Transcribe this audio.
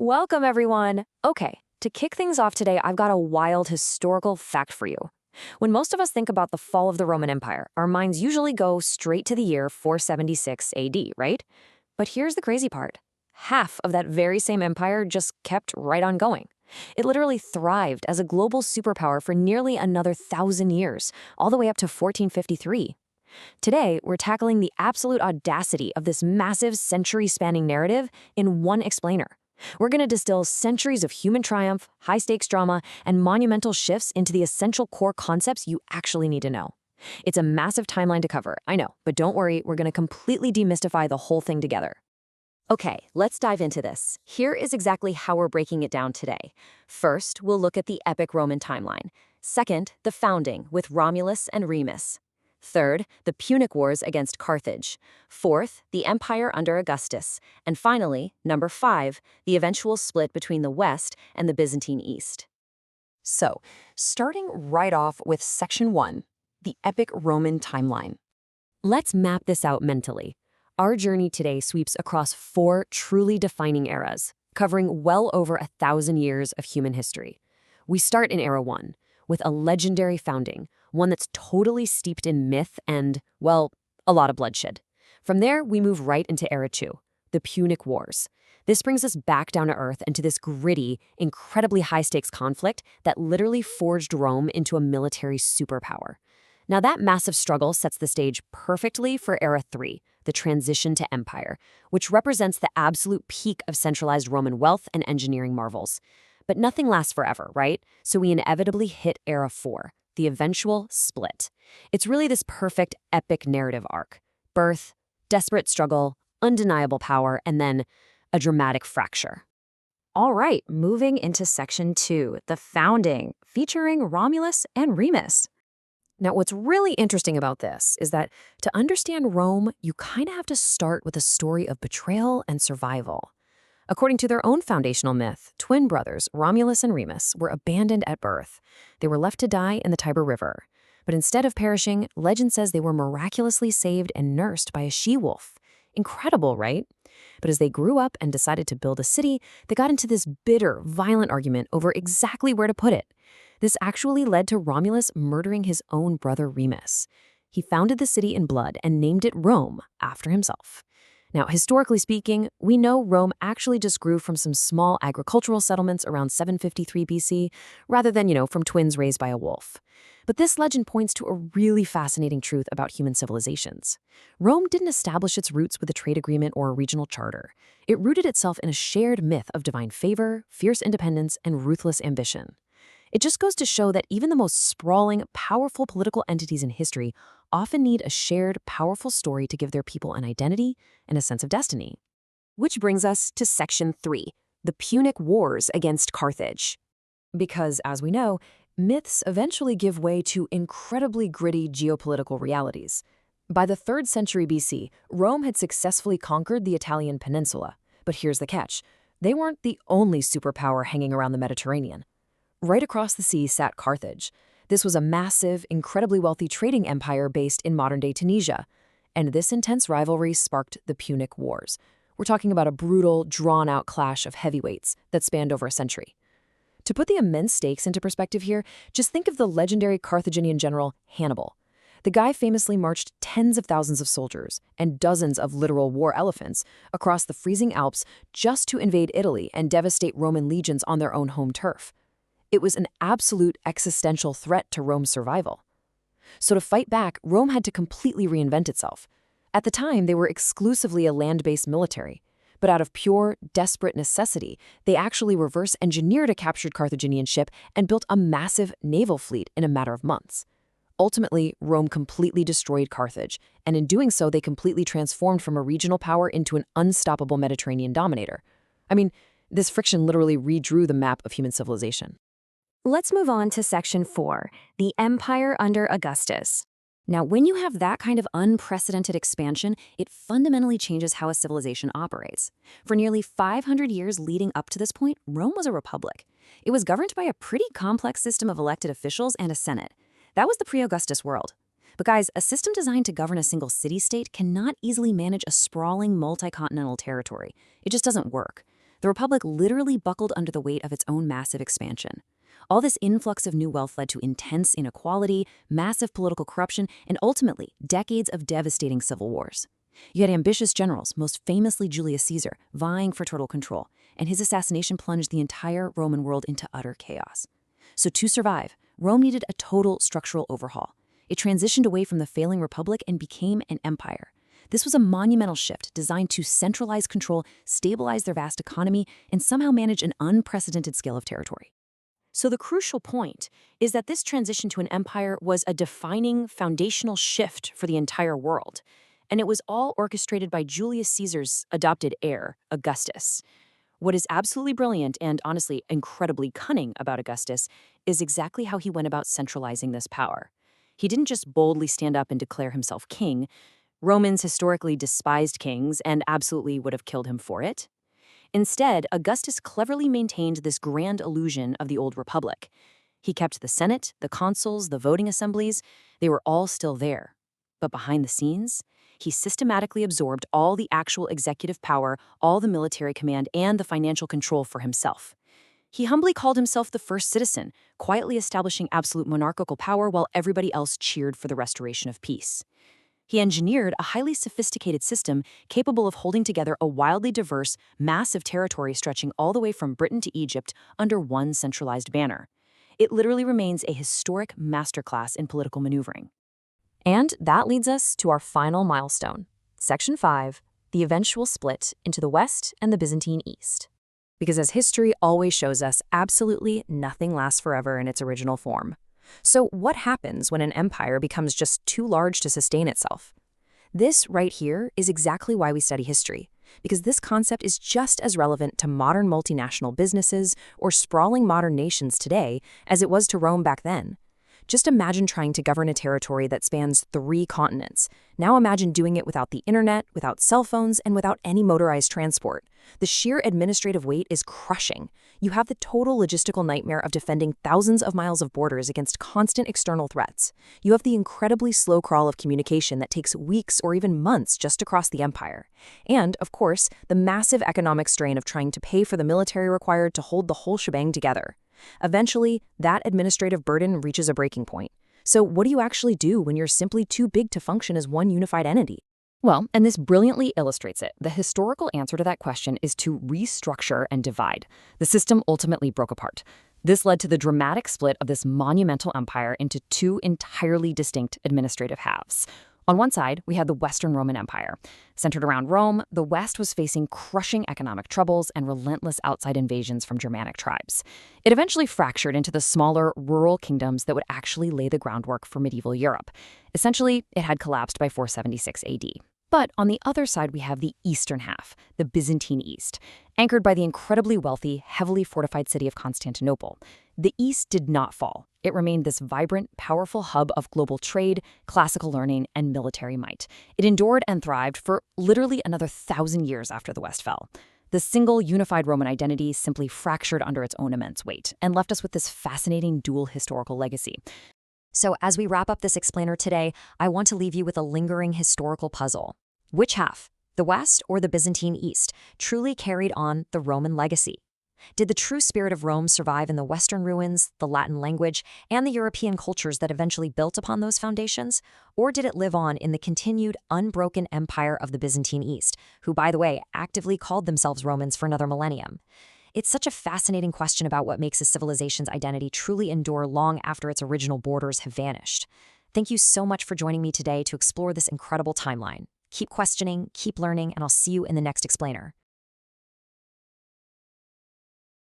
Welcome, everyone. Okay, to kick things off today, I've got a wild historical fact for you. When most of us think about the fall of the Roman Empire, our minds usually go straight to the year 476 AD, right? But here's the crazy part. Half of that very same empire just kept right on going. It literally thrived as a global superpower for nearly another 1,000 years, all the way up to 1453. Today, we're tackling the absolute audacity of this massive century-spanning narrative in one explainer. We're going to distill centuries of human triumph, high-stakes drama, and monumental shifts into the essential core concepts you actually need to know. It's a massive timeline to cover, I know, but don't worry, we're going to completely demystify the whole thing together. Okay, let's dive into this. Here is exactly how we're breaking it down today. First, we'll look at the epic Roman timeline. Second, the founding with Romulus and Remus. Third, the Punic Wars against Carthage. Fourth, the empire under Augustus. And finally, number 5, the eventual split between the West and the Byzantine East. So, starting right off with Section 1, the epic Roman timeline. Let's map this out mentally. Our journey today sweeps across 4 truly defining eras, covering well over 1,000 years of human history. We start in Era 1, with a legendary founding, one that's totally steeped in myth and, well, a lot of bloodshed. From there, we move right into Era 2, the Punic Wars. This brings us back down to earth and to this gritty, incredibly high-stakes conflict that literally forged Rome into a military superpower. Now, that massive struggle sets the stage perfectly for Era 3, the transition to empire, which represents the absolute peak of centralized Roman wealth and engineering marvels. But nothing lasts forever, right? So we inevitably hit Era 4, the eventual split. It's really this perfect epic narrative arc. Birth, desperate struggle, undeniable power, and then a dramatic fracture. All right, moving into Section 2, the founding, featuring Romulus and Remus. Now, what's really interesting about this is that to understand Rome, you kind of have to start with a story of betrayal and survival. According to their own foundational myth, twin brothers, Romulus and Remus, were abandoned at birth. They were left to die in the Tiber River. But instead of perishing, legend says they were miraculously saved and nursed by a she-wolf. Incredible, right? But as they grew up and decided to build a city, they got into this bitter, violent argument over exactly where to put it. This actually led to Romulus murdering his own brother Remus. He founded the city in blood and named it Rome after himself. Now, historically speaking, we know Rome actually just grew from some small agricultural settlements around 753 BC, rather than, from twins raised by a wolf. But this legend points to a really fascinating truth about human civilizations. Rome didn't establish its roots with a trade agreement or a regional charter. It rooted itself in a shared myth of divine favor, fierce independence, and ruthless ambition. It just goes to show that even the most sprawling, powerful political entities in history often need a shared, powerful story to give their people an identity and a sense of destiny. Which brings us to Section 3, the Punic Wars against Carthage. Because, as we know, myths eventually give way to incredibly gritty geopolitical realities. By the 3rd century BC, Rome had successfully conquered the Italian peninsula. But here's the catch. They weren't the only superpower hanging around the Mediterranean. Right across the sea sat Carthage. This was a massive, incredibly wealthy trading empire based in modern-day Tunisia. And this intense rivalry sparked the Punic Wars. We're talking about a brutal, drawn-out clash of heavyweights that spanned over a century. To put the immense stakes into perspective here, just think of the legendary Carthaginian general Hannibal. The guy famously marched tens of thousands of soldiers and dozens of literal war elephants across the freezing Alps just to invade Italy and devastate Roman legions on their own home turf. It was an absolute existential threat to Rome's survival. So to fight back, Rome had to completely reinvent itself. At the time, they were exclusively a land-based military. But out of pure, desperate necessity, they actually reverse-engineered a captured Carthaginian ship and built a massive naval fleet in a matter of months. Ultimately, Rome completely destroyed Carthage, and in doing so, they completely transformed from a regional power into an unstoppable Mediterranean dominator. I mean, this friction literally redrew the map of human civilization. Let's move on to Section 4, the Empire under Augustus. Now, when you have that kind of unprecedented expansion, it fundamentally changes how a civilization operates. For nearly 500 years leading up to this point, Rome was a republic. It was governed by a pretty complex system of elected officials and a senate. That was the pre-Augustus world. But guys, a system designed to govern a single city-state cannot easily manage a sprawling multi-continental territory. It just doesn't work. The Republic literally buckled under the weight of its own massive expansion. All this influx of new wealth led to intense inequality, massive political corruption, and ultimately, decades of devastating civil wars. You had ambitious generals, most famously Julius Caesar, vying for total control, and his assassination plunged the entire Roman world into utter chaos. So to survive, Rome needed a total structural overhaul. It transitioned away from the failing republic and became an empire. This was a monumental shift designed to centralize control, stabilize their vast economy, and somehow manage an unprecedented scale of territory. So the crucial point is that this transition to an empire was a defining, foundational shift for the entire world. And it was all orchestrated by Julius Caesar's adopted heir, Augustus. What is absolutely brilliant and honestly incredibly cunning about Augustus is exactly how he went about centralizing this power. He didn't just boldly stand up and declare himself king. Romans historically despised kings and absolutely would have killed him for it. Instead, Augustus cleverly maintained this grand illusion of the old republic. He kept the Senate, the consuls, the voting assemblies. They were all still there. But behind the scenes, he systematically absorbed all the actual executive power, all the military command, and the financial control for himself. He humbly called himself the first citizen, quietly establishing absolute monarchical power while everybody else cheered for the restoration of peace. He engineered a highly sophisticated system capable of holding together a wildly diverse, massive territory stretching all the way from Britain to Egypt under one centralized banner. It literally remains a historic masterclass in political maneuvering. And that leads us to our final milestone, Section 5, the eventual split into the West and the Byzantine East. Because as history always shows us, absolutely nothing lasts forever in its original form. So what happens when an empire becomes just too large to sustain itself? This right here is exactly why we study history, because this concept is just as relevant to modern multinational businesses or sprawling modern nations today as it was to Rome back then. Just imagine trying to govern a territory that spans 3 continents. Now imagine doing it without the internet, without cell phones, and without any motorized transport. The sheer administrative weight is crushing. You have the total logistical nightmare of defending thousands of miles of borders against constant external threats. You have the incredibly slow crawl of communication that takes weeks or even months just to cross the empire. And, of course, the massive economic strain of trying to pay for the military required to hold the whole shebang together. Eventually, that administrative burden reaches a breaking point. So what do you actually do when you're simply too big to function as one unified entity? Well, and this brilliantly illustrates it. The historical answer to that question is to restructure and divide. The system ultimately broke apart. This led to the dramatic split of this monumental empire into 2 entirely distinct administrative halves. On one side, we had the Western Roman Empire. Centered around Rome, the West was facing crushing economic troubles and relentless outside invasions from Germanic tribes. It eventually fractured into the smaller, rural kingdoms that would actually lay the groundwork for medieval Europe. Essentially, it had collapsed by 476 AD. But on the other side, we have the eastern half, the Byzantine East, anchored by the incredibly wealthy, heavily fortified city of Constantinople. The East did not fall. It remained this vibrant, powerful hub of global trade, classical learning, and military might. It endured and thrived for literally another 1,000 years after the West fell. The single, unified Roman identity simply fractured under its own immense weight and left us with this fascinating dual historical legacy. So as we wrap up this explainer today, I want to leave you with a lingering historical puzzle. Which half, the West or the Byzantine East, truly carried on the Roman legacy? Did the true spirit of Rome survive in the Western ruins, the Latin language, and the European cultures that eventually built upon those foundations? Or did it live on in the continued, unbroken empire of the Byzantine East, who, by the way, actively called themselves Romans for another millennium? It's such a fascinating question about what makes a civilization's identity truly endure long after its original borders have vanished. Thank you so much for joining me today to explore this incredible timeline. Keep questioning, keep learning, and I'll see you in the next explainer.